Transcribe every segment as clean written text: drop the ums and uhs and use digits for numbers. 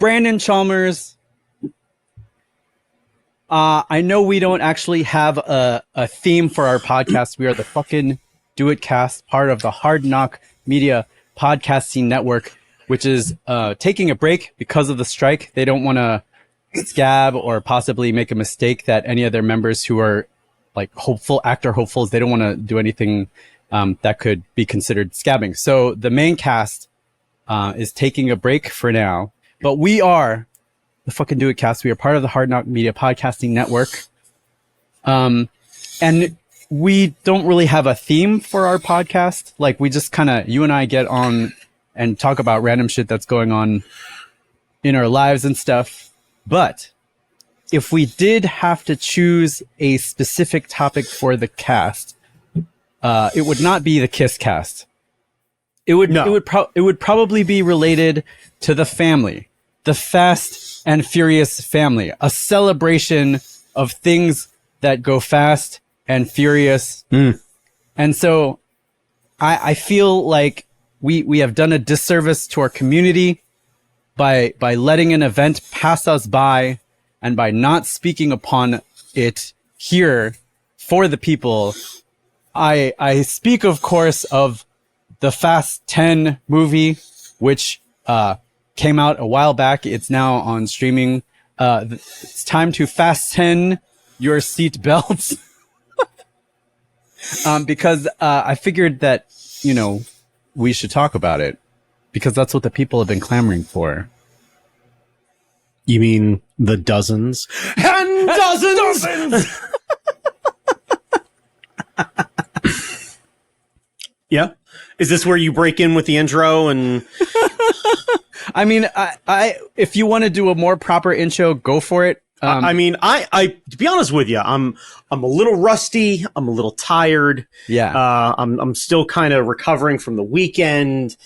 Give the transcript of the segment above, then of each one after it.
Brandon Chalmers. I know we don't actually have a theme for our podcast. We are the fucking Do It Cast, part of the Hard Knock Media Podcasting Network, which is taking a break because of the strike. They don't want to scab or possibly make a mistake that any of their members who are like actor hopefuls, they don't want to do anything that could be considered scabbing. So the main cast is taking a break for now, but we are the fucking Do It Cast. We are part of the Hard Knock Media Podcasting Network. And we don't really have a theme for our podcast. Like, we just kind of, you and I get on and talk about random shit that's going on in our lives and stuff. But if we did have to choose a specific topic for the cast, it would not be the Kiss cast. It would probably be related to the family, the Fast and Furious family, a celebration of things that go fast and furious. And so I feel like we have done a disservice to our community by letting an event pass us by and by not speaking upon it here for the people. I speak, of course, of the fasTEN movie, which came out a while back. It's now on streaming. It's time to fasten your seat belts. Because I figured that, we should talk about it because that's what the people have been clamoring for. You mean the dozens and dozens? Yeah. Is this where you break in with the intro and... I mean, I if you want to do a more proper intro, go for it. I to be honest with you, I'm a little rusty. I'm a little tired. Yeah. I'm still kind of recovering from the weekend.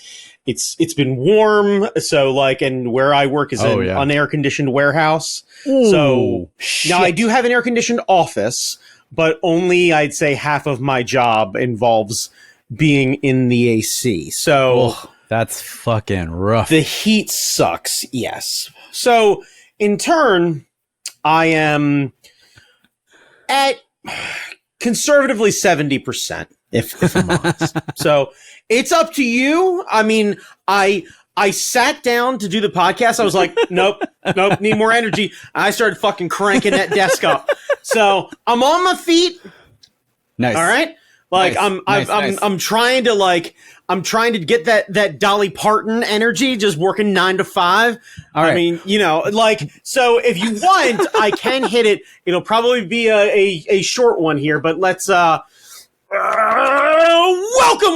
It's been warm. So and where I work is an unair conditioned warehouse. Ooh, so shit. now I do have an air conditioned office, but only I'd say half of my job involves being in the AC. So that's fucking rough. The heat sucks. Yes. So in turn, I am at conservatively 70%, if I'm honest. So it's up to you. I mean, I sat down to do the podcast. I was like, nope, need more energy. I started fucking cranking that desk up. So I'm on my feet. Nice. All right. I'm trying to get that Dolly Parton energy, just working 9 to 5. All right. I mean, so if you want, I can hit it. It'll probably be a short one here, but let's, welcome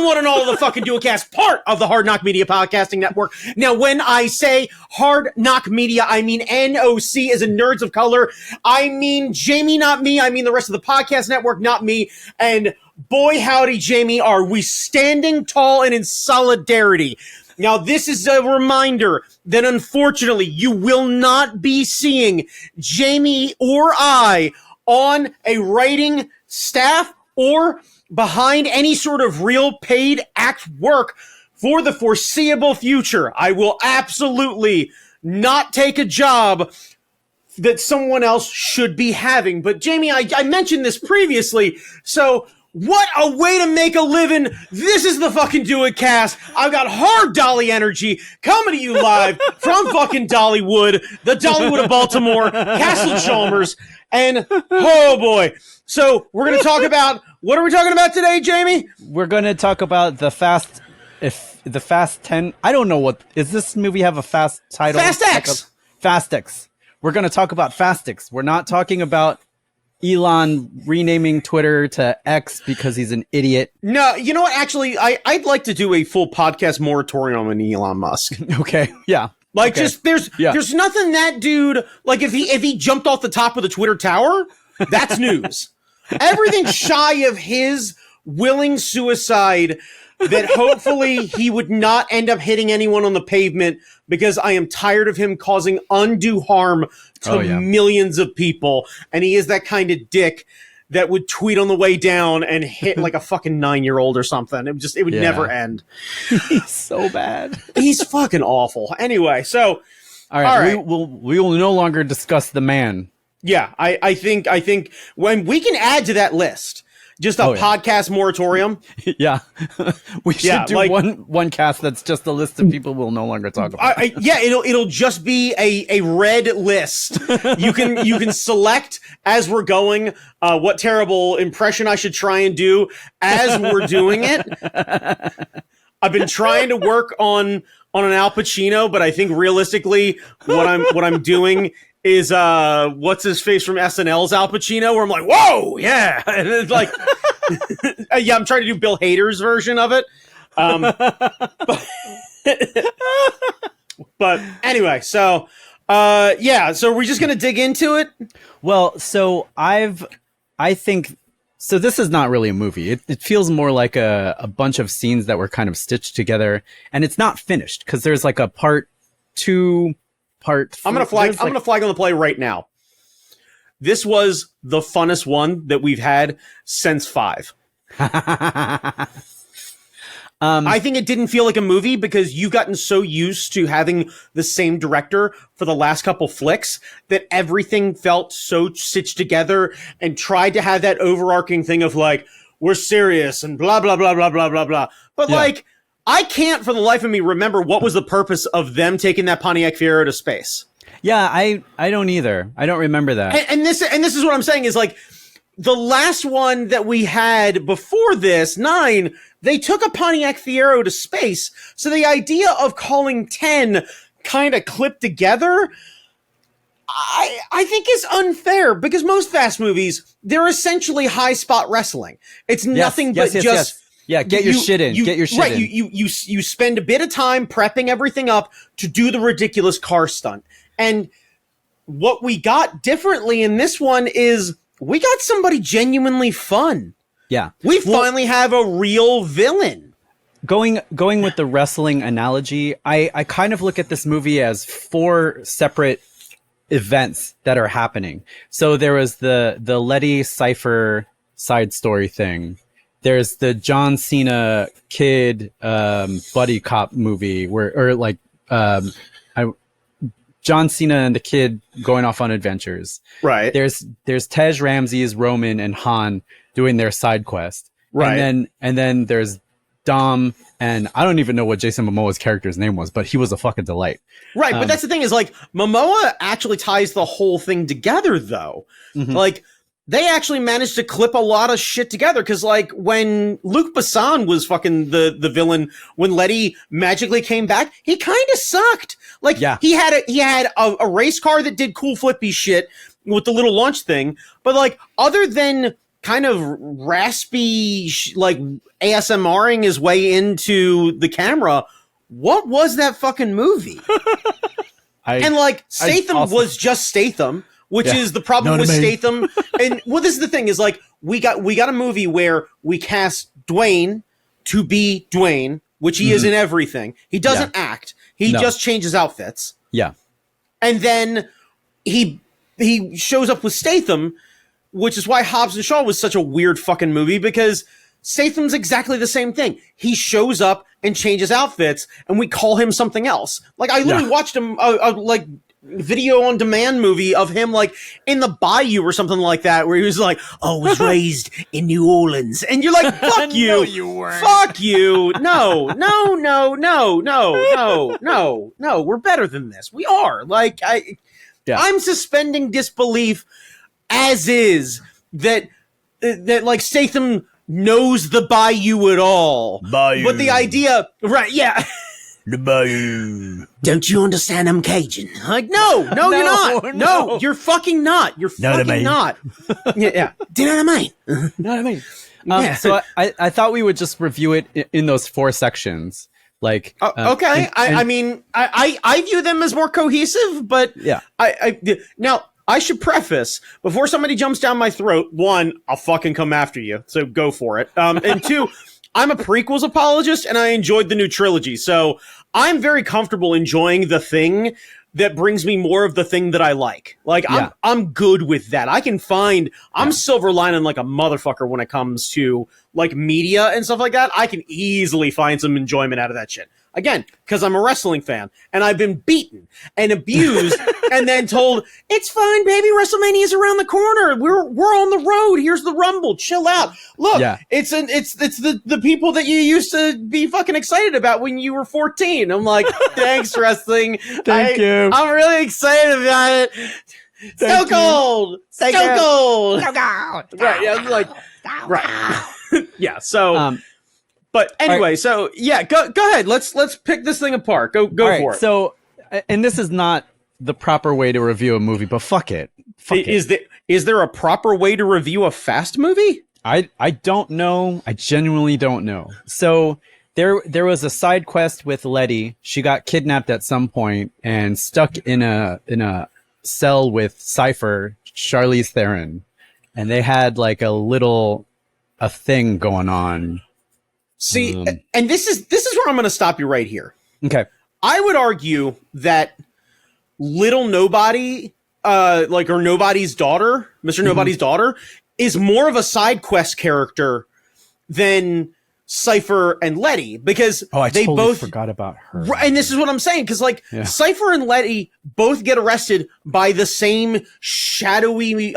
one and all to the fucking Do It Cast, part of the Hard Knock Media Podcasting Network. Now, when I say Hard Knock Media, I mean NOC as in Nerds of Color. I mean Jamie, not me. I mean the rest of the podcast network, not me. And boy, howdy, Jamie, are we standing tall and in solidarity. Now, this is a reminder that unfortunately you will not be seeing Jamie or I on a writing staff or behind any sort of real paid act work for the foreseeable future. I will absolutely not take a job that someone else should be having. But Jamie, I mentioned this previously, so what a way to make a living. This is the fucking Do It Cast. I've got hard Dolly energy coming to you live from fucking Dollywood, the Dollywood of Baltimore, Castle Chalmers, and oh boy. So we're going to talk about, what are we talking about today, Jamie? We're going to talk about the fasTEN. I don't know is this movie have a fast title? FastX. FastX. We're going to talk about FastX. We're not talking about Elon renaming Twitter to X because he's an idiot. No, you know what? Actually, I'd like to do a full podcast moratorium on Elon Musk. Okay. Yeah. Just there's nothing that dude, if he jumped off the top of the Twitter tower, that's news. Everything shy of his willing suicide, that hopefully he would not end up hitting anyone on the pavement, because I am tired of him causing undue harm to millions of people. And he is that kind of dick that would tweet on the way down and hit like a fucking 9-year-old or something. It would never end. He's so bad. He's fucking awful. Anyway, so All right. All right. We will no longer discuss the man. Yeah, I think when we can add to that list just a podcast moratorium. Yeah. We should Yeah, do like- one cast that's just a list of people we'll no longer talk about. Yeah, it'll just be a red list. You can select as we're going what terrible impression I should try and do as we're doing it. I've been trying to work on an Al Pacino, but I think realistically what I'm doing is what's his face from SNL's Al Pacino, where I'm like, whoa, yeah, and it's like, yeah, I'm trying to do Bill Hader's version of it. But anyway, so yeah, so we're just gonna dig into it. Well, so I think so. This is not really a movie. It feels more like a bunch of scenes that were kind of stitched together, and it's not finished because there's like a part 2. I'm gonna flag on the play right now. This was the funnest one that we've had since 5. I think it didn't feel like a movie because you've gotten so used to having the same director for the last couple flicks that everything felt so stitched together and tried to have that overarching thing of like, we're serious and blah, blah, blah, blah, blah, blah, blah. But like, I can't for the life of me remember what was the purpose of them taking that Pontiac Fiero to space. Yeah, I don't either. I don't remember that. And this is what I'm saying is like the last one that we had before this, 9, they took a Pontiac Fiero to space. So the idea of calling 10 kind of clipped together, I think is unfair because most fast movies, they're essentially high spot wrestling. It's nothing but just... Yeah, get your shit in. Get your shit in. Right, you spend a bit of time prepping everything up to do the ridiculous car stunt. And what we got differently in this one is we got somebody genuinely fun. Yeah. We finally have a real villain. Going with the wrestling analogy, I kind of look at this movie as 4 separate events that are happening. So there was the Letty Cypher side story thing. There's the John Cena kid buddy cop movie John Cena and the kid going off on adventures. Right. There's Tej Ramsey's Roman and Han doing their side quest. Right. And then there's Dom, and I don't even know what Jason Momoa's character's name was, but he was a fucking delight. Right, but that's the thing is like Momoa actually ties the whole thing together though. Mm-hmm. Like they actually managed to clip a lot of shit together because, like, when Luc Besson was fucking the villain, when Letty magically came back, he kind of sucked. Like, he had a race car that did cool flippy shit with the little launch thing, but like, other than kind of raspy, like ASMRing his way into the camera, what was that fucking movie? And like, Statham was just Statham. Which is the problem with Statham. And well, this is the thing is like, we got a movie where we cast Dwayne to be Dwayne, which he is in everything. He doesn't act. He just changes outfits. Yeah. And then he shows up with Statham, which is why Hobbs and Shaw was such a weird fucking movie because Statham's exactly the same thing. He shows up and changes outfits and we call him something else. Like I literally watched him like video on demand movie of him like in the bayou or something like that where he was like, oh, I was raised in New Orleans, and you're like, fuck you. No, you weren't. Fuck you. No, we're better than this. We are. Like I'm suspending disbelief as is that like Statham knows the bayou at all. But the idea, right, yeah. The bayou. Don't you understand I'm Cajun? Like, no, you're not. No, you're fucking not. You're fucking not. Yeah. Do you know what I mean? Know what I mean? So I thought we would just review it in those 4 sections. Like, okay. I mean, I view them as more cohesive, but now I should preface before somebody jumps down my throat. 1, I'll fucking come after you. So go for it. And 2, I'm a prequels apologist and I enjoyed the new trilogy. So I'm very comfortable enjoying the thing that brings me more of the thing that I like. Like I'm good with that. I can find, I'm silver lining like a motherfucker when it comes to like media and stuff like that. I can easily find some enjoyment out of that shit. Again, because I'm a wrestling fan and I've been beaten and abused and then told, it's fine, baby. WrestleMania is around the corner. We're on the road. Here's the Rumble. Chill out. Look, it's the people that you used to be fucking excited about when you were 14. I'm like, thanks, wrestling. Thank you. I'm really excited about it. So cold. So cold. Right. Yeah. Like, right. Yeah. So, but anyway, right. so yeah, go ahead. Let's pick this thing apart. Go for it. So, and this is not the proper way to review a movie, but fuck it. Is there a proper way to review a fast movie? I don't know. I genuinely don't know. So there was a side quest with Letty. She got kidnapped at some point and stuck in a cell with Cypher, Charlize Theron, and they had like a thing going on. See, and this is where I'm going to stop you right here. Okay. I would argue that Little Nobody, or Nobody's daughter, Mr. Nobody's daughter, is more of a side quest character than Cypher and Letty, because they both forgot about her. And this is what I'm saying, because Cypher and Letty both get arrested by the same shadowy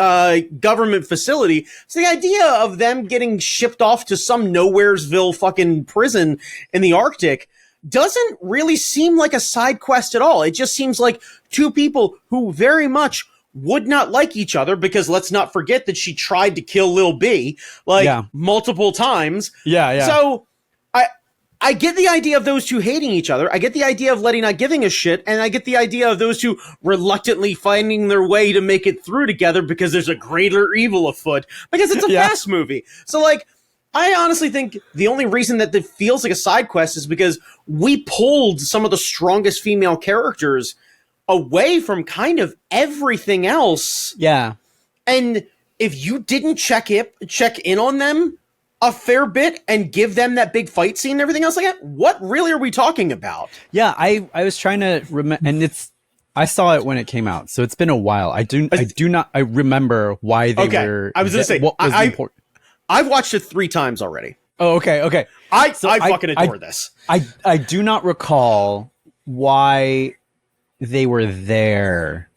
government facility. So the idea of them getting shipped off to some Nowheresville fucking prison in the Arctic doesn't really seem like a side quest at all. It just seems like two people who very much would not like each other, because let's not forget that she tried to kill Lil B multiple times. Yeah. So I get the idea of those two hating each other. I get the idea of Letty not giving a shit, and I get the idea of those two reluctantly finding their way to make it through together because there's a greater evil afoot, because it's a fast movie. So I honestly think the only reason that it feels like a side quest is because we pulled some of the strongest female characters away from kind of everything else. Yeah. And if you didn't check in on them a fair bit and give them that big fight scene and everything else like that, what really are we talking about? Yeah, I was trying to remember, and I saw it when it came out, so it's been a while. I remember why they were. I was going to say, what was important. I've watched it 3 times already. Oh, okay. I fucking adore this. I do not recall why they were there.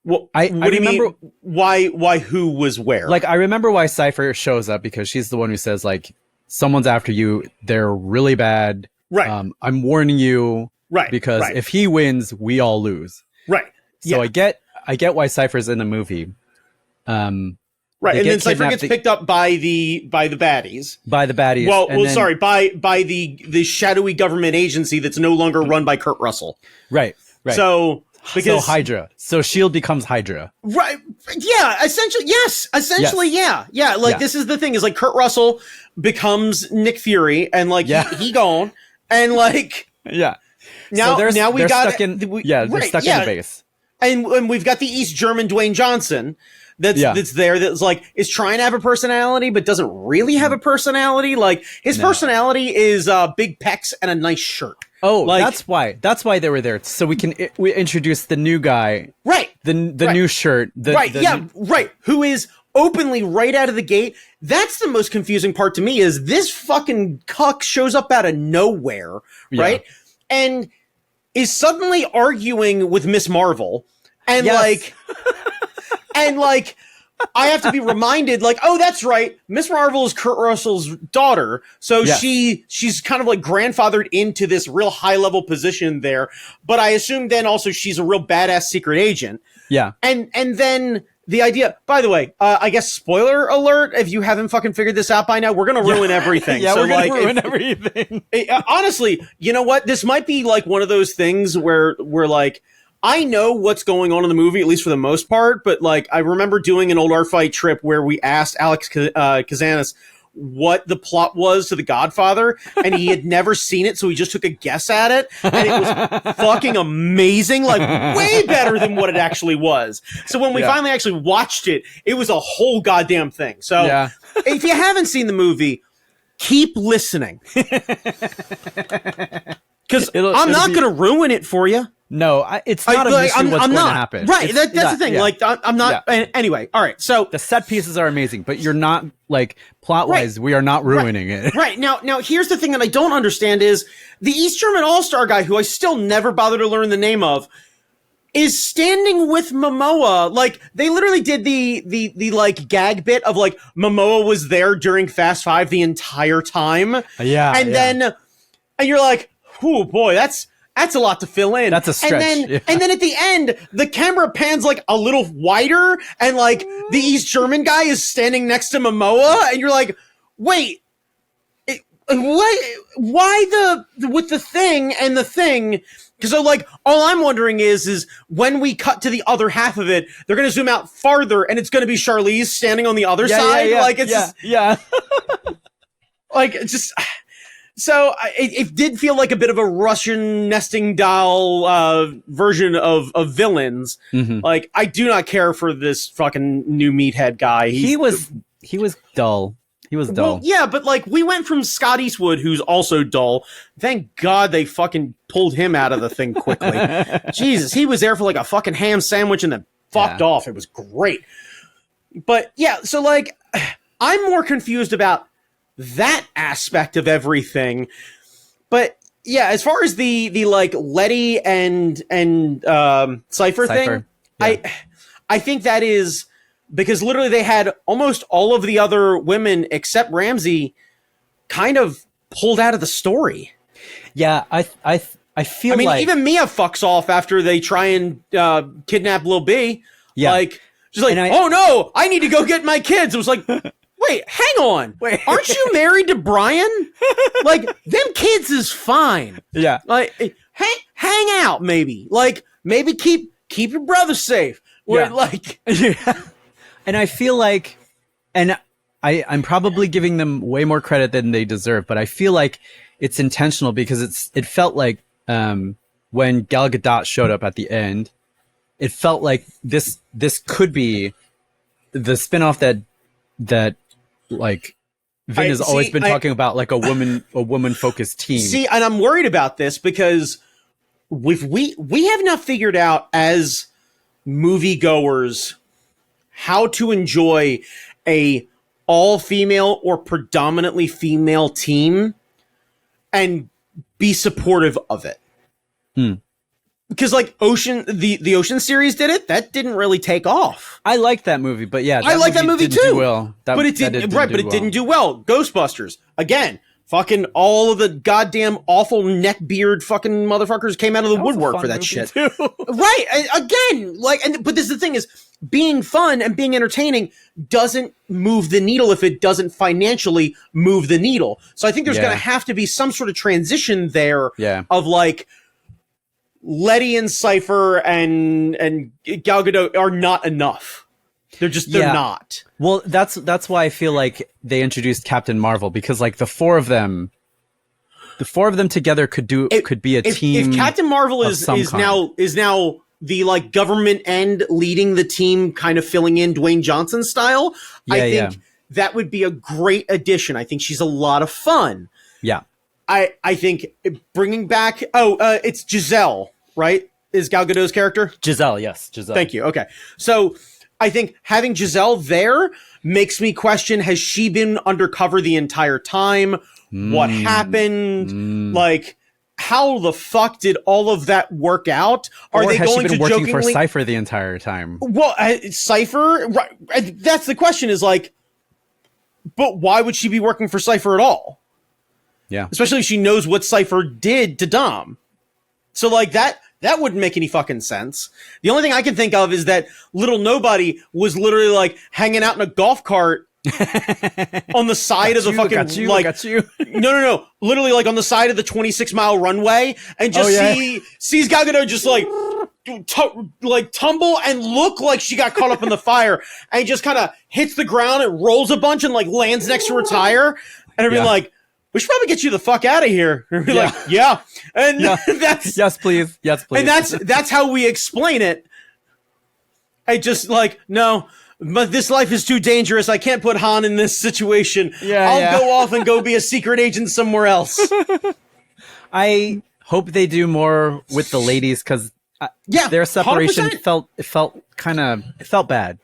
Well, I remember why who was where. Like, I remember why Cypher shows up, because she's the one who says, like, someone's after you. They're really bad. Right. I'm warning you. Right. Because if he wins, we all lose. Right. So I get why Cypher's in the movie. Right, and then Cypher gets picked up by the baddies. By the baddies. By the shadowy government agency that's no longer run by Kurt Russell. Right. So Hydra. So S.H.I.E.L.D. becomes Hydra. Right. Yeah, essentially, yes. Essentially, yes. Yeah. This is the thing, is Kurt Russell becomes Nick Fury, and he gone, and yeah. Now we got stuck in, they're stuck in the base. And we've got the East German Dwayne Johnson that's there, that's is trying to have a personality but doesn't really have a personality. His personality is big pecs and a nice shirt. Oh, that's why they were there, so we introduce the new guy, right? The new shirt, who is openly right out of the gate. That's the most confusing part to me, is this fucking cuck shows up out of nowhere, right? And is suddenly arguing with Miss Marvel, and I have to be reminded, oh, that's right, Miss Marvel is Kurt Russell's daughter, so she's kind of grandfathered into this real high-level position there, but I assume then also she's a real badass secret agent. Yeah. And then the idea, by the way, I guess spoiler alert, if you haven't fucking figured this out by now, we're going to ruin everything. Yeah, so we're going to ruin everything. Honestly, you know what? This might be one of those things where we're I know what's going on in the movie, at least for the most part, but I remember doing an old Art Fight trip where we asked Alex Kazanis what the plot was to The Godfather, and he had never seen it, so he just took a guess at it, and it was fucking amazing, way better than what it actually was. So when we finally actually watched it, it was a whole goddamn thing. So if you haven't seen the movie, keep listening. Because I'm not going to ruin it for you. No, it's not a mystery what's going to happen. Right, that's the thing. Yeah. Like, I'm not. Yeah. Anyway, all right. So the set pieces are amazing, but you're not like plot-wise. We are not ruining it. Right now, here's the thing that I don't understand is the East German All-Star guy, who I still never bothered to learn the name of, is standing with Momoa. Like, they literally did the like gag bit of like Momoa was there during Fast Five the entire time. Yeah, and you're like, oh boy, that's a lot to fill in. That's a stretch. And then at the end, the camera pans like a little wider, and like the East German guy is standing next to Momoa, and you're like, wait, why the with the thing and the thing? Because so like all I'm wondering is when we cut to the other half of it, they're gonna zoom out farther, and it's gonna be Charlize standing on the other side. Like it's like it's just. So it did feel like a bit of a Russian nesting doll version of villains. Mm-hmm. Like, I do not care for this fucking new meathead guy. He was dull. He was dull. Well, yeah, but like we went from Scott Eastwood, who's also dull. Thank God they fucking pulled him out of the thing quickly. Jesus, he was there for like a fucking ham sandwich and then fucked off. It was great. But yeah, so like I'm more confused about that aspect of everything. But yeah, as far as the like Letty and Cypher thing, yeah. I think that is because literally they had almost all of the other women except Ramsey kind of pulled out of the story. Yeah, I feel I mean, like even Mia fucks off after they try and kidnap Lil B. Yeah. Like, she's like, oh no, I need to go get my kids. It was like, wait, hang on. Wait. Aren't you married to Brian? Like, them kids is fine. Yeah. Like, hang out, maybe. Like, maybe keep your brother safe. Yeah. Like, and I feel like, and I'm probably giving them way more credit than they deserve, but I feel like it's intentional because it felt like when Gal Gadot showed up at the end, it felt like this could be the spinoff that like Vin has always been talking about, like a woman focused team. See, and I'm worried about this because we have not figured out as moviegoers how to enjoy a all female or predominantly female team and be supportive of it. Because like the Ocean series did it, that didn't really take off. I like that movie, but yeah, I like that movie too. Well, but it didn't. Right, but it didn't do well. Ghostbusters again. Fucking all of the goddamn awful neckbeard fucking motherfuckers came out of the woodwork for that shit. Too. Right, again, like, but this is the thing is, being fun and being entertaining doesn't move the needle if it doesn't financially move the needle. So I think there's going to have to be some sort of transition there of like. Letty and Cypher and Gal Gadot are not enough. They're not. Well, that's why I feel like they introduced Captain Marvel, because like the four of them together could be a team. If Captain Marvel is now the like government end leading the team, kind of filling in Dwayne Johnson style, I think that would be a great addition. I think she's a lot of fun. Yeah. I think bringing back it's Giselle, right? Is Gal Gadot's character? Giselle, yes. Giselle. Thank you. Okay. So I think having Giselle there makes me question, has she been undercover the entire time? What happened? Like, how the fuck did all of that work out? Or they has going she been to working for Cypher the entire time? Well, Cypher, right, that's the question is like, but why would she be working for Cypher at all? Yeah. Especially if she knows what Cypher did to Dom. So like that wouldn't make any fucking sense. The only thing I can think of is that Little Nobody was literally like hanging out in a golf cart on the side of the fucking No. Literally like on the side of the 26-mile runway and just sees Gal Gadot just like tumble and look like she got caught up in the fire and just kind of hits the ground and rolls a bunch and like lands next to her tire and everything like, we should probably get you the fuck out of here. And we're like, and that's yes, please. And that's how we explain it. I just like, no, but this life is too dangerous. I can't put Han in this situation. I'll go off and go be a secret agent somewhere else. I hope they do more with the ladies because Yeah, their separation 100%. felt bad.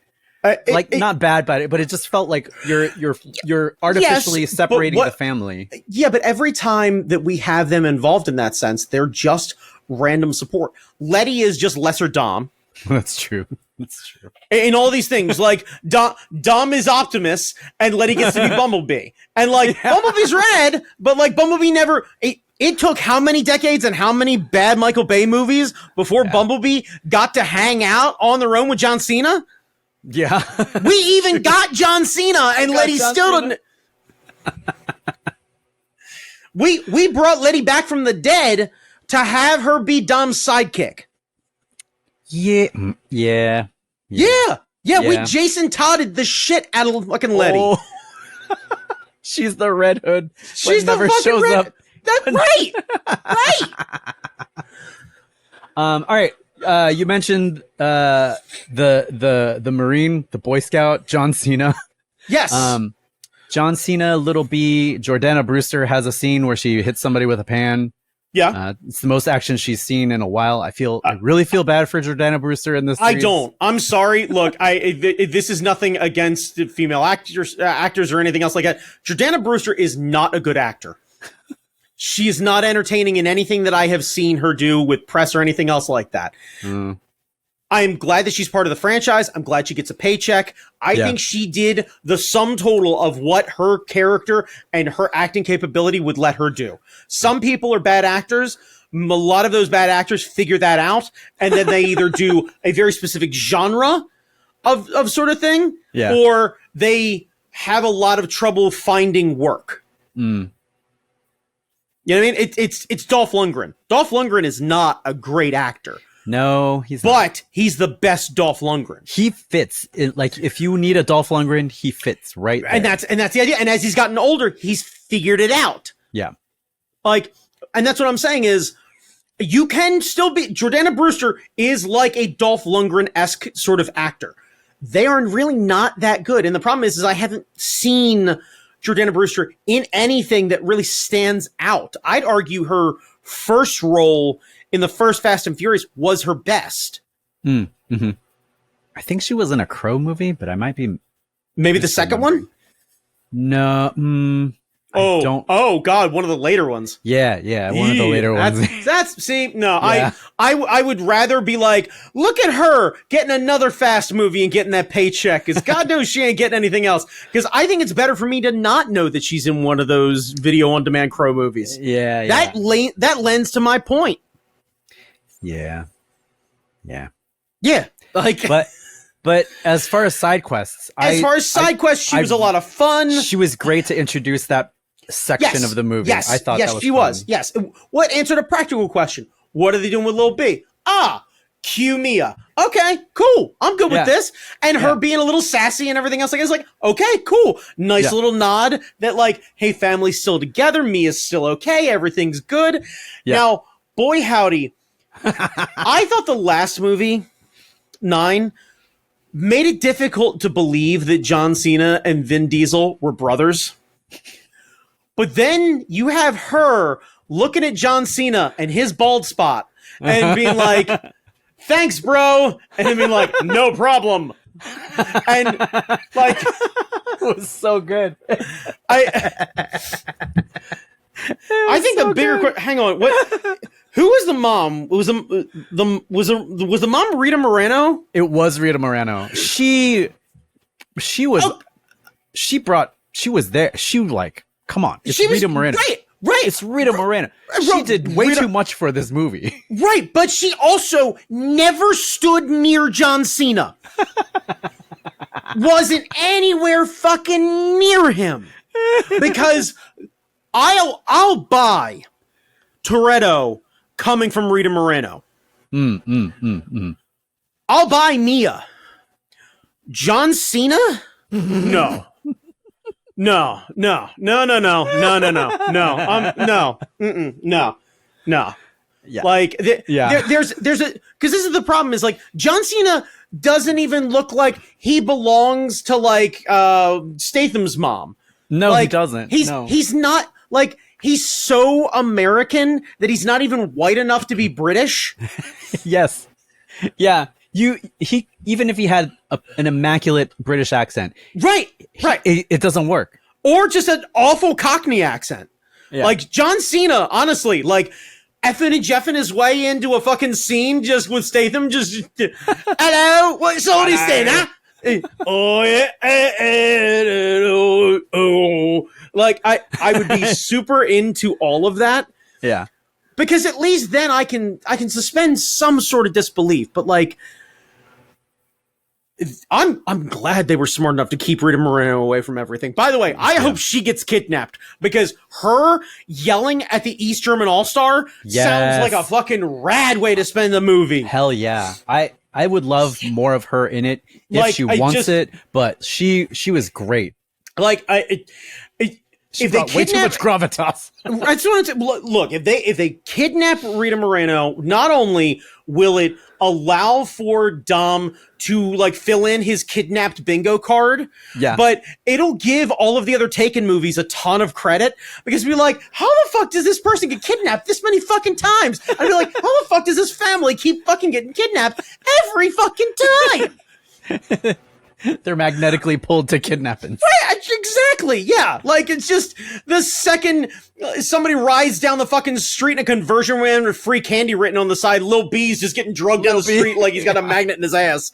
Not bad, but it just felt like you're artificially Yes, separating the family. Yeah, but every time that we have them involved in that sense, they're just random support. Letty is just lesser Dom. That's true. That's true. In all these things, like Dom is Optimus, and Letty gets to be Bumblebee, and like Bumblebee's red, but like Bumblebee never. It took how many decades and how many bad Michael Bay movies before Bumblebee got to hang out on their own with John Cena? Yeah. We even got John Cena, and Letty still didn't. We brought Letty back from the dead to have her be Dom's sidekick. Yeah. We Jason Todded the shit out of fucking Letty. Oh. She's the Red Hood. She's never the fucking shows red. up. That's right. All right. You mentioned the Marine, the Boy Scout, John Cena. Yes. John Cena, Little B, Jordana Brewster has a scene where she hits somebody with a pan. Yeah. It's the most action she's seen in a while. I really feel bad for Jordana Brewster in this series. I don't. I'm sorry. Look, this is nothing against female actors or anything else like that. Jordana Brewster is not a good actor. She is not entertaining in anything that I have seen her do with press or anything else like that. I'm glad that she's part of the franchise. I'm glad she gets a paycheck. I think she did the sum total of what her character and her acting capability would let her do. Some people are bad actors. A lot of those bad actors figure that out, and then they either do a very specific genre of sort of thing, or they have a lot of trouble finding work. You know what I mean? It's Dolph Lundgren. Dolph Lundgren is not a great actor. No, he's not. But he's the best Dolph Lundgren. He fits. Like, if you need a Dolph Lundgren, he fits right there. And that's the idea. And as he's gotten older, he's figured it out. Yeah. Like, and that's what I'm saying is, you can still be... Jordana Brewster is like a Dolph Lundgren-esque sort of actor. They are really not that good. And the problem is I haven't seen Jordana Brewster in anything that really stands out. I'd argue her first role in the first Fast and Furious was her best. I think she was in a Crow movie, but I might be... Maybe the second one? No. Oh God, one of the later ones. Yeah, one of the later ones. I would rather be like, look at her getting another Fast movie and getting that paycheck, because God knows she ain't getting anything else. Because I think it's better for me to not know that she's in one of those video on demand Crow movies. Yeah. That lends to my point. Yeah. Like, but as far as side quests, she was a lot of fun. She was great to introduce that section of the movie. Yes, I thought that was she fun. was. Yes. What answered a practical question? What are they doing with Lil B? Cue Mia. Okay, cool. I'm good with this. And her being a little sassy and everything else. Like, I was like, okay, cool. Nice little nod that, like, hey, family's still together. Mia's still okay. Everything's good. Yeah. Now, boy, howdy. I thought the last movie, 9, made it difficult to believe that John Cena and Vin Diesel were brothers. But then you have her looking at John Cena and his bald spot and being like, thanks, bro. And then being like, no problem. And like, it was so good. I think so the bigger hang on, who was the mom? Was the mom Rita Moreno? It was Rita Moreno. She was there. She like, come on. It's Rita Moreno. Right. It's Rita Moreno. She did way too much for this movie. Right, but she also never stood near John Cena. Wasn't anywhere fucking near him. Because I'll buy Toretto coming from Rita Moreno. I'll buy Mia. John Cena? No. No. Yeah. Like, there's a, because this is the problem is like John Cena doesn't even look like he belongs to like Statham's mom. No, like, he doesn't. He's not like he's so American that he's not even white enough to be British. Yes. Yeah. He even if he had an immaculate British accent, Right. it doesn't work. Or just an awful Cockney accent. Yeah. Like John Cena, honestly, like effing and jeffing his way into a fucking scene just with Statham, just hello, what's all this then, huh? Oh yeah, oh. Like I would be super into all of that. Yeah. Because at least then I can suspend some sort of disbelief. But like, I'm glad they were smart enough to keep Rita Moreno away from everything. By the way, I hope she gets kidnapped because her yelling at the East German All-Star sounds like a fucking rad way to spend the movie. Hell yeah. I would love more of her in it if she wants it, but she was great. Like She brought way too much gravitas. I just wanted to look, if they kidnap Rita Moreno, not only will it allow for Dom to like fill in his kidnapped bingo card, but it'll give all of the other Taken movies a ton of credit because we're like, how the fuck does this person get kidnapped this many fucking times? I'd be like, how the fuck does this family keep fucking getting kidnapped every fucking time? They're magnetically pulled to kidnapping. Right, exactly. Yeah, like it's just the second somebody rides down the fucking street in a conversion van with free candy written on the side, Lil B's just getting drugged down the street like he's got a magnet in his ass.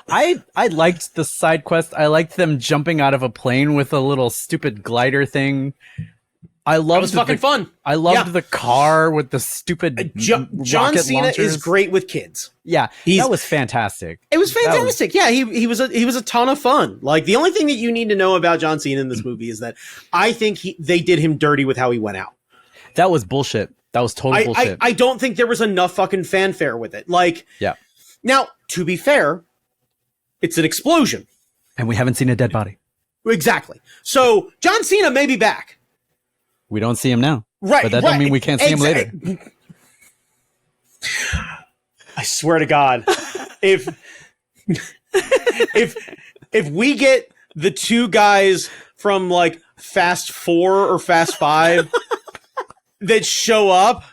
I liked the side quest. I liked them jumping out of a plane with a little stupid glider thing. I loved it was fucking fun. I loved the car with the stupid John Cena launchers. is great with kids. Yeah, that was fantastic. It was fantastic. Yeah, he was a ton of fun. Like the only thing that you need to know about John Cena in this movie is that I think they did him dirty with how he went out. That was bullshit. That was total bullshit. I don't think there was enough fucking fanfare with it. Like, yeah. Now, to be fair, it's an explosion, and we haven't seen a dead body. Exactly. So John Cena may be back. We don't see him now. Right. But that don't mean we can't see him later. I swear to God, if we get the two guys from like Fast 4 or Fast 5 that show up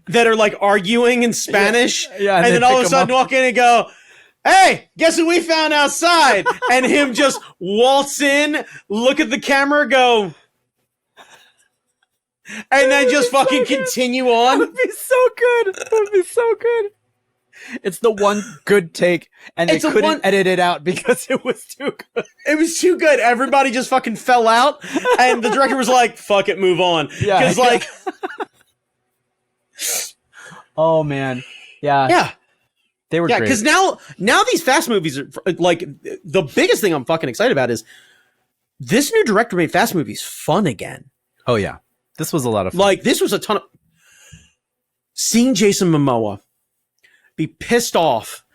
that are like arguing in Spanish, and then all of a sudden walk in and go, hey, guess who we found outside? And him just waltz in, look at the camera, go, and then just fucking continue on. That would be so good. That would be so good. It's the one good take, and they couldn't edit it out because it was too good. It was too good. Everybody just fucking fell out, and the director was like, fuck it, move on. Yeah. Because, like... oh, man. Yeah. Yeah. They were great. Because now these Fast movies are, like, the biggest thing I'm fucking excited about is this new director made Fast movies fun again. Oh, yeah. This was a lot of fun. Like, this was a ton of... Seeing Jason Momoa be pissed off,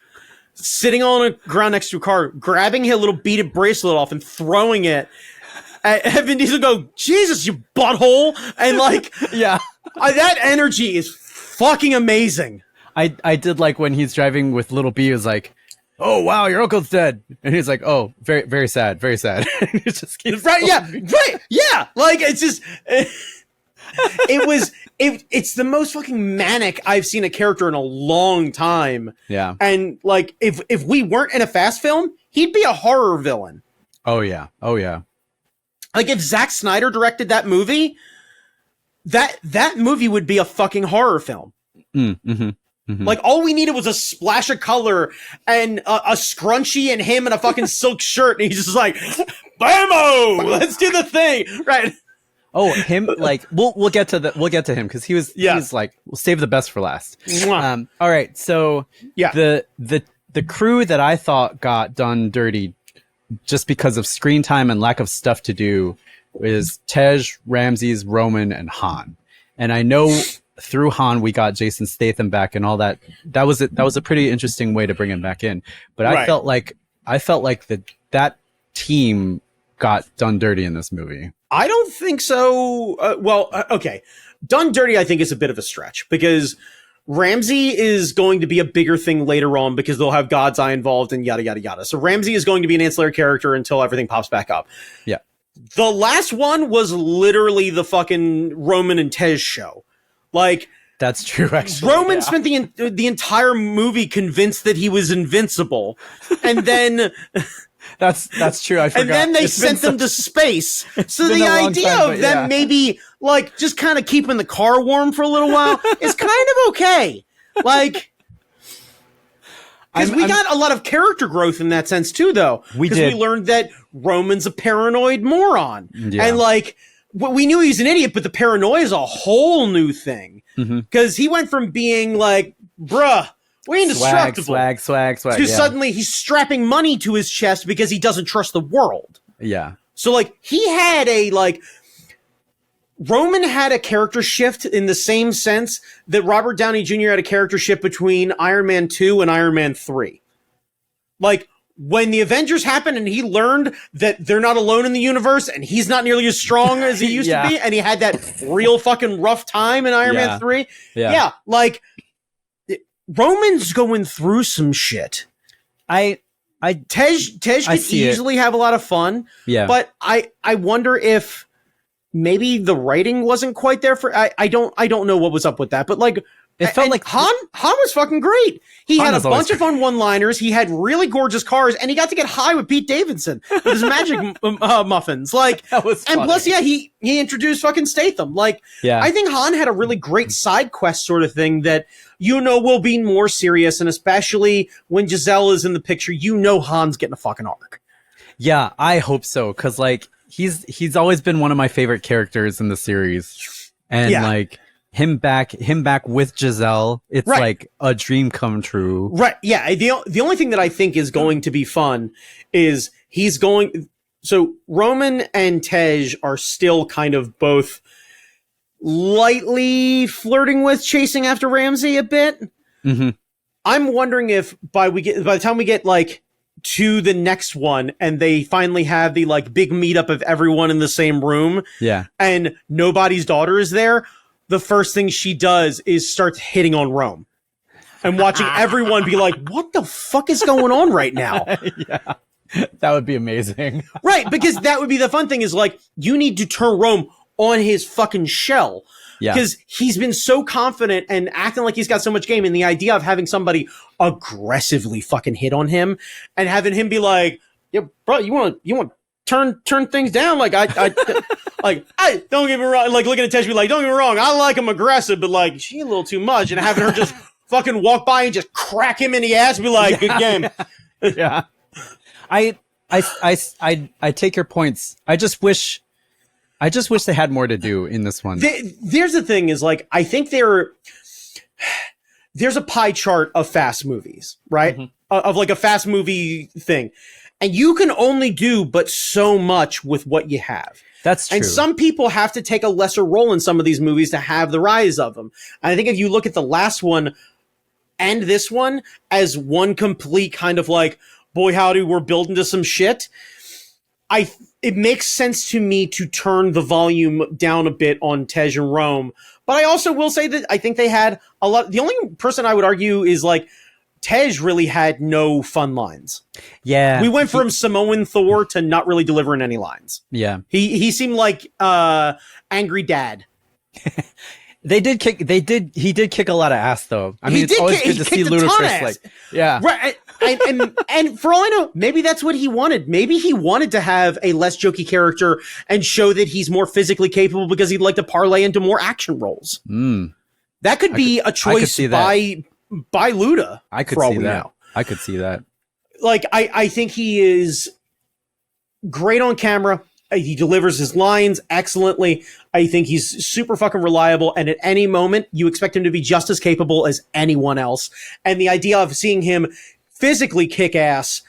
sitting on the ground next to a car, grabbing his little beaded bracelet off and throwing it at Vin Diesel, go, Jesus, you butthole! And, like... yeah. That energy is fucking amazing. I did like when he's driving with Little B, is like, oh, wow, your uncle's dead. And he's like, oh, very, very sad, very sad. He just keeps right, yeah. Like, it's just... It's the most fucking manic I've seen a character in a long time. Yeah. And like if we weren't in a Fast film, he'd be a horror villain. Oh yeah. Oh yeah. Like if Zack Snyder directed that movie, that movie would be a fucking horror film. Mm-hmm. Mm-hmm. Like all we needed was a splash of color and a scrunchie and him in a fucking silk shirt, and he's just like, "Bammo, let's do the thing." Right. Oh, him, like, we'll get to him because he was like, we'll save the best for last. All right, so the crew that I thought got done dirty just because of screen time and lack of stuff to do is Tej, Ramses, Roman, and Han. And I know through Han we got Jason Statham back and all that. That was a pretty interesting way to bring him back in. But I felt like that team got done dirty in this movie. I don't think so. Okay. Done dirty, I think, is a bit of a stretch because Ramsey is going to be a bigger thing later on because they'll have God's Eye involved and yada, yada, yada. So Ramsey is going to be an ancillary character until everything pops back up. Yeah. The last one was literally the fucking Roman and Tej show. Like, that's true, actually. Roman spent the entire movie convinced that he was invincible, and then that's true. I forgot. And then they sent them to space. So the idea of them maybe like just kind of keeping the car warm for a little while is kind of okay. Like, because we got a lot of character growth in that sense too, though. We learned that Roman's a paranoid moron, and like we knew he was an idiot, but the paranoia is a whole new thing because he went from being like, bruh, we're indestructible. Swag. To suddenly he's strapping money to his chest because he doesn't trust the world. Yeah. So like he had Roman had a character shift in the same sense that Robert Downey Jr. had a character shift between Iron Man 2 and Iron Man 3. Like, when the Avengers happened and he learned that they're not alone in the universe and he's not nearly as strong as he used to be, and he had that real fucking rough time in Iron Man 3. Yeah, like, Roman's going through some shit. Tej could easily have a lot of fun. Yeah. But I wonder if maybe the writing wasn't quite there for I don't know what was up with that, but like it felt like Han was fucking great. He had a bunch of fun one-liners. He had really gorgeous cars, and he got to get high with Pete Davidson with his magic muffins. Like, that was funny. And plus, he introduced fucking Statham. Like, I think Han had a really great side quest sort of thing that will be more serious, and especially when Giselle is in the picture, Han's getting a fucking arc. Yeah, I hope so, because like he's always been one of my favorite characters in the series, and like him back with Giselle, it's like a dream come true. Right? Yeah. The only thing that I think is going to be fun is so Roman and Tej are still kind of both lightly flirting with chasing after Ramsey a bit. Mm-hmm. I'm wondering if by the time we get like to the next one and they finally have the like big meetup of everyone in the same room, and nobody's daughter is there, the first thing she does is start hitting on Rome and watching everyone be like, what the fuck is going on right now? Yeah, that would be amazing. Right, because that would be the fun thing is like, you need to turn Rome on his fucking shell. Yeah. Because he's been so confident and acting like he's got so much game, and the idea of having somebody aggressively fucking hit on him and having him be like, yeah, bro, you want to turn things down? Like, I don't get me wrong. Like, looking at Tej, be like, don't get me wrong, I like him aggressive, but like, she a little too much. And having her just fucking walk by and just crack him in the ass and be like, good game. Yeah. I take your points. I just wish they had more to do in this one. There's the thing is like, I think there's a pie chart of fast movies, right? Mm-hmm. Of like a fast movie thing. And you can only do but so much with what you have. That's true. And some people have to take a lesser role in some of these movies to have the rise of them. And I think if you look at the last one and this one as one complete kind of like, boy howdy, we're building to some shit, it makes sense to me to turn the volume down a bit on Tej and Rome. But I also will say that I think they had a lot. The only person I would argue is like Tej really had no fun lines. Yeah. We went from Samoan Thor to not really delivering any lines. Yeah. He seemed like angry dad. He did kick a lot of ass though. I mean, it's always good to see Ludacris like, yeah. Right. And for all I know, maybe that's what he wanted. Maybe he wanted to have a less jokey character and show that he's more physically capable because he'd like to parlay into more action roles. That could be a choice by Luda. I could see that. I could see that. Like, I think he is great on camera. He delivers his lines excellently. I think he's super fucking reliable. And at any moment, you expect him to be just as capable as anyone else. And the idea of seeing him physically kick ass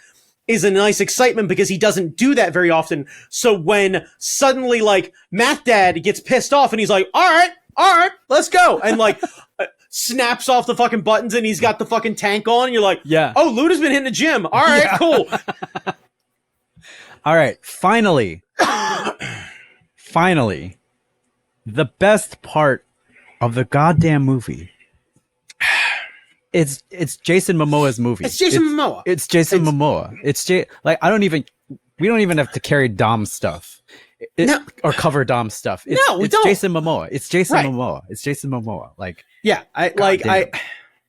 is a nice excitement because he doesn't do that very often. So when suddenly like Math Dad gets pissed off and he's like, all right, let's go. And like snaps off the fucking buttons and he's got the fucking tank on. And you're like, yeah. Oh, Luda's been hitting the gym. All right, cool. All right. Finally, the best part of the goddamn movie. It's Jason Momoa's movie. It's Jason Momoa. It's Jason Momoa. We don't even have to carry Dom stuff. No. or cover Dom stuff. It's, No, we it's don't. Jason Momoa. It's Jason Right. Momoa. It's Jason Momoa. Like, Yeah,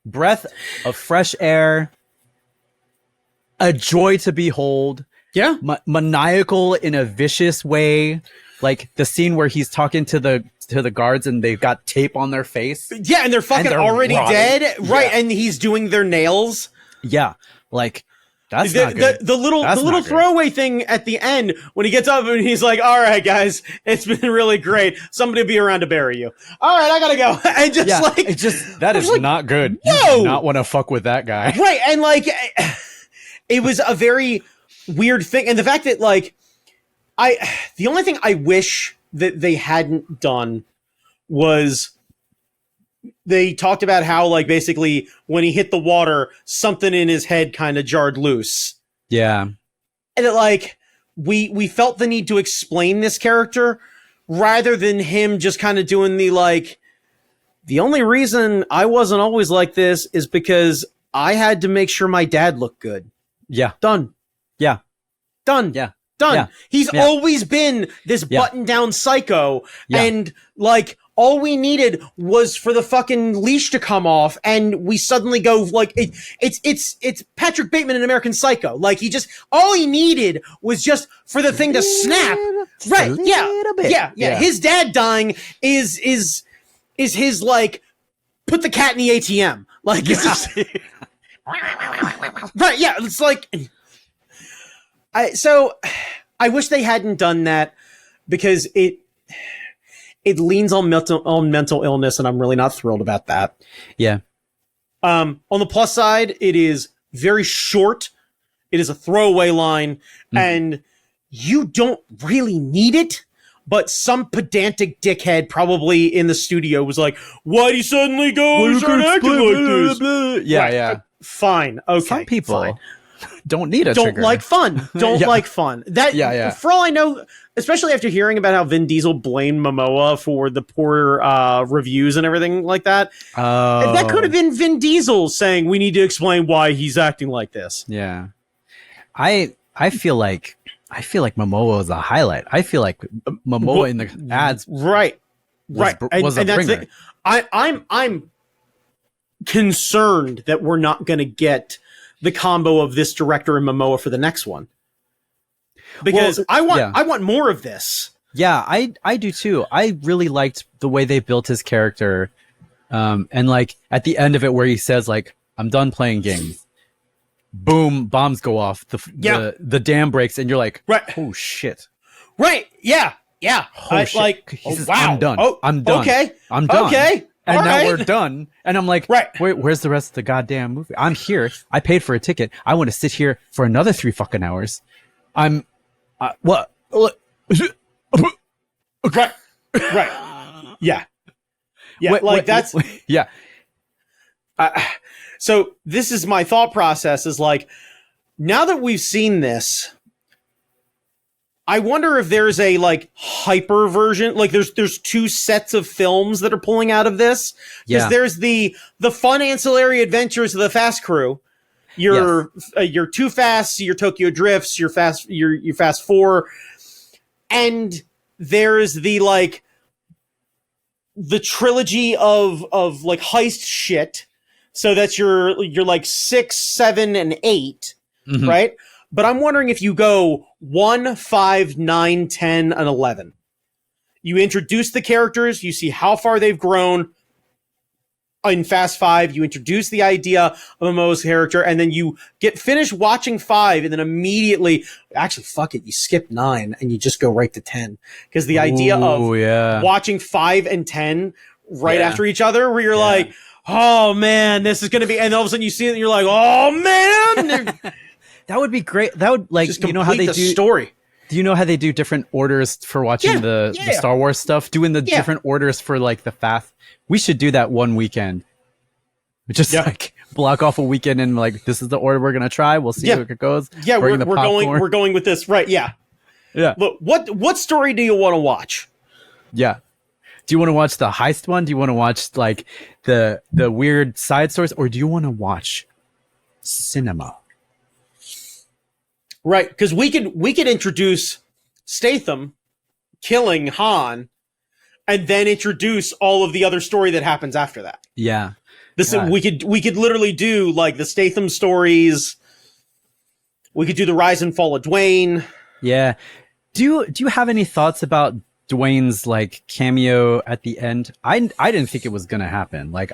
breath of fresh air, a joy to behold, yeah. maniacal in a vicious way. Like the scene where he's talking to the guards and they've got tape on their face. Yeah, and they're fucking they're already rotting. dead. Right, Yeah. and he's doing their nails. Yeah, like that's not good. The little That's not good. throwaway thing at the end when he gets up and he's like, "All right, guys, it's been really great. Somebody will be around to bury you. All right, I gotta go." And just Yeah, like it's just that is like, not good. no! You do not want to fuck with that guy. right, and like it was a very weird thing, and the fact that like the only thing I wish that they hadn't done was they talked about how like basically when he hit the water, something in his head kind of jarred loose. Yeah, And that like we felt the need to explain this character rather than him just kind of doing the like the only reason I wasn't always like this is because I had to make sure my dad looked good. yeah, Done. yeah, Done. yeah. Done. Yeah. He's Yeah. always been this Yeah. button down psycho. Yeah. And like all we needed was for the fucking leash to come off and we suddenly go like it's Patrick Bateman in American Psycho. Like he just all he needed was just for the thing to snap. Right. Yeah. bit. Yeah. Yeah. Yeah. His dad dying is his like put the cat in the ATM. Like it's just right. Yeah. It's like I wish they hadn't done that because it leans on mental illness, and I'm really not thrilled about that. Yeah. On the plus side, it is very short. It is a throwaway line, and you don't really need it. But some pedantic dickhead probably in the studio was like, "Why'd he suddenly go and start acting like this?" Yeah, Right. yeah. Fine. Okay. Some people fine. don't need a Don't trigger. like fun. Don't Yeah. like fun. That Yeah. For all I know, especially after hearing about how Vin Diesel blamed Momoa for the poor reviews and everything like that, that could have been Vin Diesel saying we need to explain why he's acting like this. Yeah. I feel like Momoa is a highlight. I feel like Momoa in the ads Right. was a that's bringer. I'm concerned that we're not going to get the combo of this director and Momoa for the next one. Because Well, I want more of this. Yeah, I do too. I really liked the way they built his character. And like at the end of it where he says like, I'm done playing games. Boom, bombs go off. The dam breaks and you're like, Right. oh shit. Right. Yeah. Yeah. Oh, shit. He says, I'm done. Oh, I'm done. Okay. I'm done. Okay. And All now right. we're done. And I'm like, Right. wait, where's the rest of the goddamn movie? I'm here. I paid for a ticket. I want to sit here for another 3 fucking hours. What? Right. Right. Yeah. Yeah. That's yeah. so this is my thought process is like, now that we've seen this, I wonder if there's a like hyper version, like there's 2 sets of films that are pulling out of this. Because Yeah. there's the fun ancillary adventures of the Fast Crew. Your Too Fast, your Tokyo Drifts, your Fast 4, and there's the like the trilogy of like heist shit. So that's your like 6, 7, and 8, Mhm. right? But I'm wondering if you go 1, 5, 9, 10, and 11. You introduce the characters, you see how far they've grown. In Fast 5, you introduce the idea of Momoa's character, and then you get finished watching 5, and then immediately, actually, fuck it, you skip 9, and you just go right to 10. Because the idea Ooh, of yeah. watching 5 and 10 right Yeah. after each other, where you're Yeah. like, oh man, this is going to be, and all of a sudden you see it, and you're like, oh man! That would be great. That would like Just you know how they complete the do. story. Do you know how they do different orders for watching Yeah, the yeah. Star Wars stuff? Doing the Yeah. different orders for like the Fast. We should do that one weekend. Just Yeah. like block off a weekend and like this is the order we're gonna try. We'll see Yeah. how it goes. Yeah, Bring we're the going popcorn. we're going with this, right? Yeah. Yeah, Look, what story do you want to watch? yeah. Do you want to watch the heist one? Do you want to watch like the weird side stories, or do you want to watch cinema? Right, because we could introduce Statham killing Han, and then introduce all of the other story that happens after that. Yeah. This we could literally do like the Statham stories. We could do the rise and fall of Dwayne. Yeah. Do you have any thoughts about Dwayne's like cameo at the end? I didn't think it was gonna happen. Like,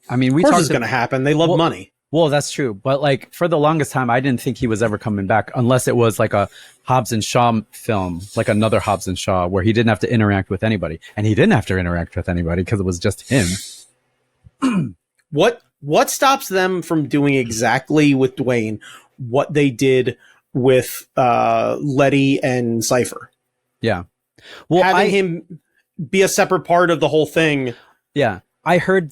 I mean, Of course it's gonna happen. They love money. Well, that's true. But like for the longest time, I didn't think he was ever coming back unless it was like a Hobbs and Shaw film, like another Hobbs and Shaw where he didn't have to interact with anybody. And he didn't have to interact with anybody because it was just him. What stops them from doing exactly with Dwayne what they did with Letty and Cypher? Yeah. Well, having him be a separate part of the whole thing. Yeah. I heard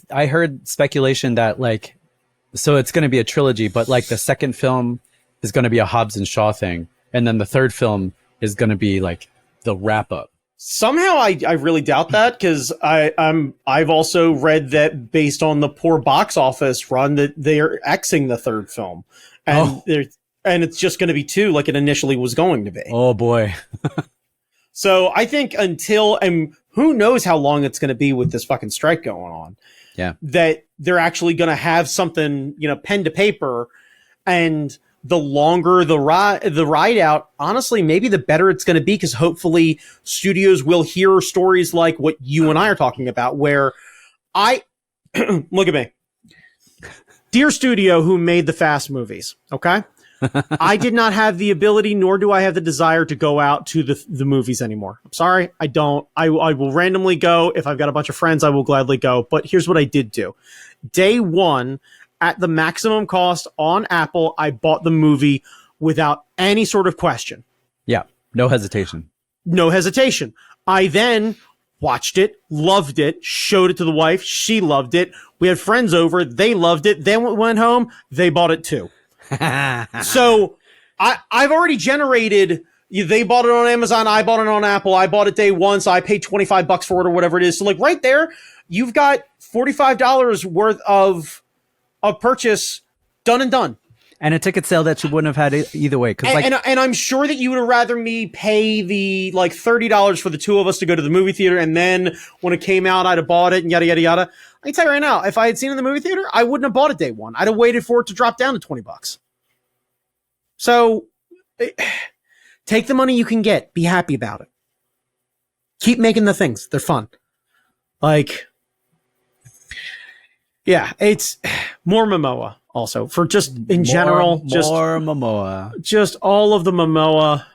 speculation that like, so it's going to be a trilogy, but like the second film is going to be a Hobbs and Shaw thing. And then the third film is going to be like the wrap up. Somehow I really doubt that, because I've also read that based on the poor box office run that they're Xing the third film. And and it's just going to be 2 like it initially was going to be. Oh boy. So I think until, and who knows how long it's going to be with this fucking strike going on. Yeah. That they're actually going to have something, pen to paper, and the longer the ride out, honestly, maybe the better it's going to be, because hopefully studios will hear stories like what you and I are talking about, where look at me. Dear studio who made the Fast movies, okay? I did not have the ability, nor do I have the desire to go out to the movies anymore. I'm sorry, I don't. I will randomly go. If I've got a bunch of friends, I will gladly go. But here's what I did do. Day one, at the maximum cost on Apple, I bought the movie without any sort of question. Yeah, no hesitation. No hesitation. I then watched it, loved it, showed it to the wife. She loved it. We had friends over. They loved it. Then we went home. They bought it too. So I've already generated. They bought it on Amazon. I bought it on Apple. I bought it day one, so I paid $25 for it or whatever it is. So like right there, you've got $45 worth of purchase done and done. And a ticket sale that you wouldn't have had either way. And I'm sure that you would rather me pay the like $30 for the two of us to go to the movie theater, and then when it came out, I'd have bought it and yada, yada, yada. I can tell you right now, if I had seen it in the movie theater, I wouldn't have bought it day one. I'd have waited for it to drop down to $20. So take the money you can get. Be happy about it. Keep making the things. They're fun. Like, yeah, it's more Momoa. Also, for just in general, just more Momoa, just all of the Momoa,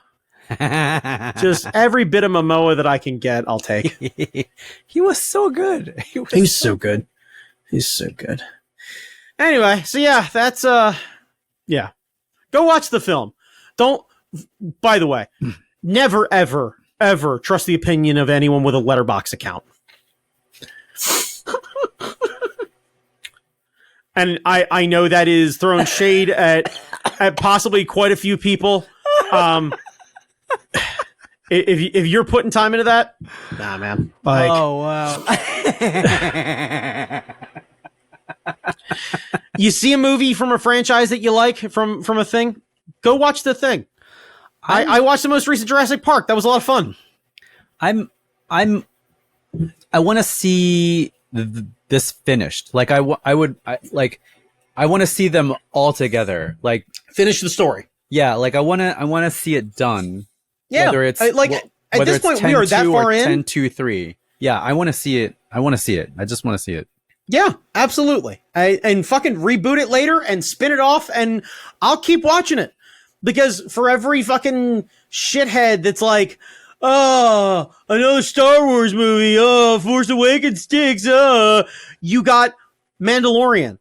just every bit of Momoa that I can get, I'll take. He was so good. He's so good. He's so good. Anyway, so yeah, that's yeah. Go watch the film. Don't. By the way, never, ever, ever trust the opinion of anyone with a Letterboxd account. And I know that is throwing shade at possibly quite a few people. If you're putting time into that, nah, man. Like, oh wow. You see a movie from a franchise that you like from a thing, go watch the thing. I watched the most recent Jurassic Park. That was a lot of fun. I want to see this finished. Like I want to see them all together. Like finish the story. Yeah, like I want to see it done. Yeah, whether it's at this point we are that far in. 10-2-3. Yeah, I want to see it. I just want to see it. Yeah, absolutely. And fucking reboot it later and spin it off, and I'll keep watching it, because for every fucking shithead that's like, oh, another Star Wars movie. Oh, Force Awakens sticks. You got Mandalorian.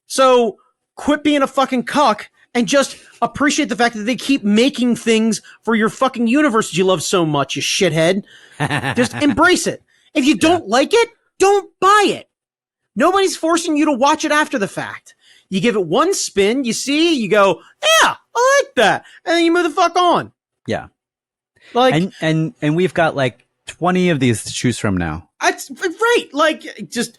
So quit being a fucking cuck and just appreciate the fact that they keep making things for your fucking universe that you love so much, you shithead. Just embrace it. If you don't like it, don't buy it. Nobody's forcing you to watch it after the fact. You give it one spin, you see, you go, yeah, I like that. And then you move the fuck on. Yeah. Like, and we've got like 20 of these to choose from now. That's right. Like, just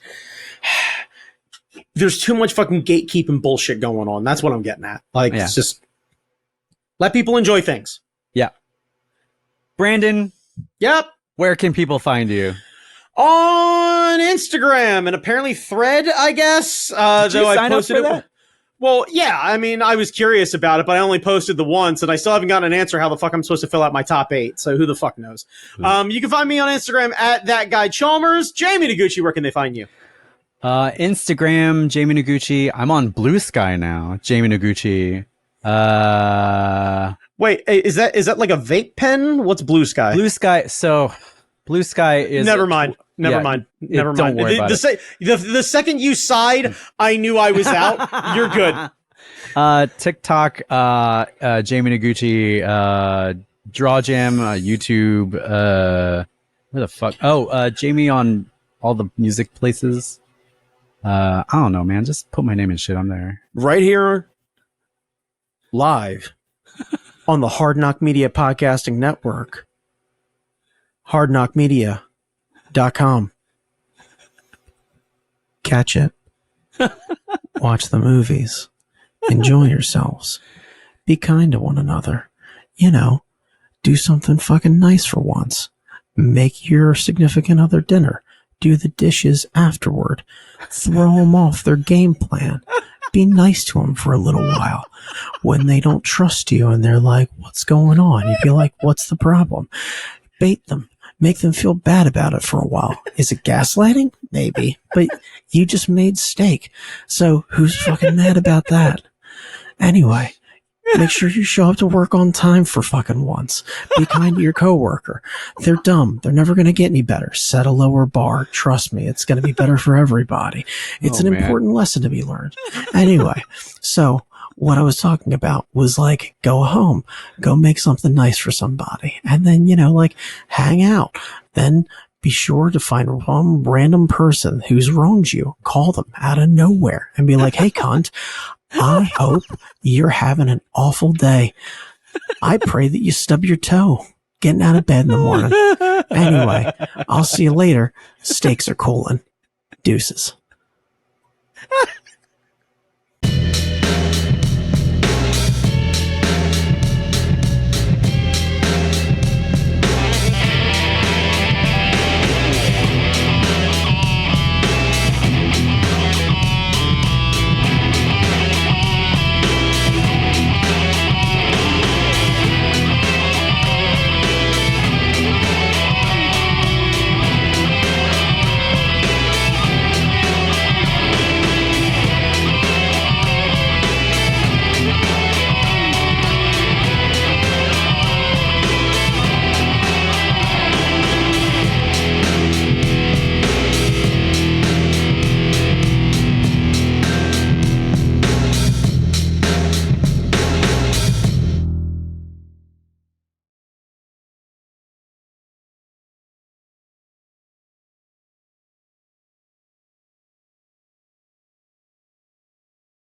there's too much fucking gatekeeping bullshit going on. That's what I'm getting at. Like, It's just let people enjoy things. Yeah. Brandon, Yep. Where can people find you? On Instagram and apparently Thread, I guess. Did you though I sign up posted for it. that? Well, yeah, I mean, I was curious about it, but I only posted the once, and I still haven't gotten an answer how the fuck I'm supposed to fill out my top 8, so who the fuck knows? You can find me on Instagram at that guy Chalmers. Jamie Noguchi, where can they find you? Instagram, Jamie Noguchi. I'm on Blue Sky now, Jamie Noguchi. Wait, is that like a vape pen? What's Blue Sky? Blue Sky. So Blue Sky is Never mind. Never mind. Don't worry about it. The second you sighed, I knew I was out. You're good. TikTok, Jamie Noguchi, Draw Jam, YouTube, where the fuck? Oh, Jamie on all the music places. I don't know, man. Just put my name and shit on there. Right here, live on the Hard Knock Media Podcasting Network. hardknockmedia.com. Catch it. Watch the movies. Enjoy yourselves. Be kind to one another. You know, do something fucking nice for once. Make your significant other dinner. Do the dishes afterward. Throw them off their game plan. Be nice to them for a little while. When they don't trust you and they're like, what's going on? You'd be like, what's the problem? Bait them. Make them feel bad about it for a while. Is it gaslighting? Maybe. But you just made steak. So who's fucking mad about that? Anyway, make sure you show up to work on time for fucking once. Be kind to your coworker. They're dumb. They're never going to get any better. Set a lower bar. Trust me, it's going to be better for everybody. It's an important lesson to be learned. Anyway, so what I was talking about was like, go home, go make something nice for somebody. And then, you know, like hang out. Then be sure to find one random person who's wronged you. Call them out of nowhere and be like, hey, cunt, I hope you're having an awful day. I pray that you stub your toe getting out of bed in the morning. Anyway, I'll see you later. Steaks are cooling. Deuces.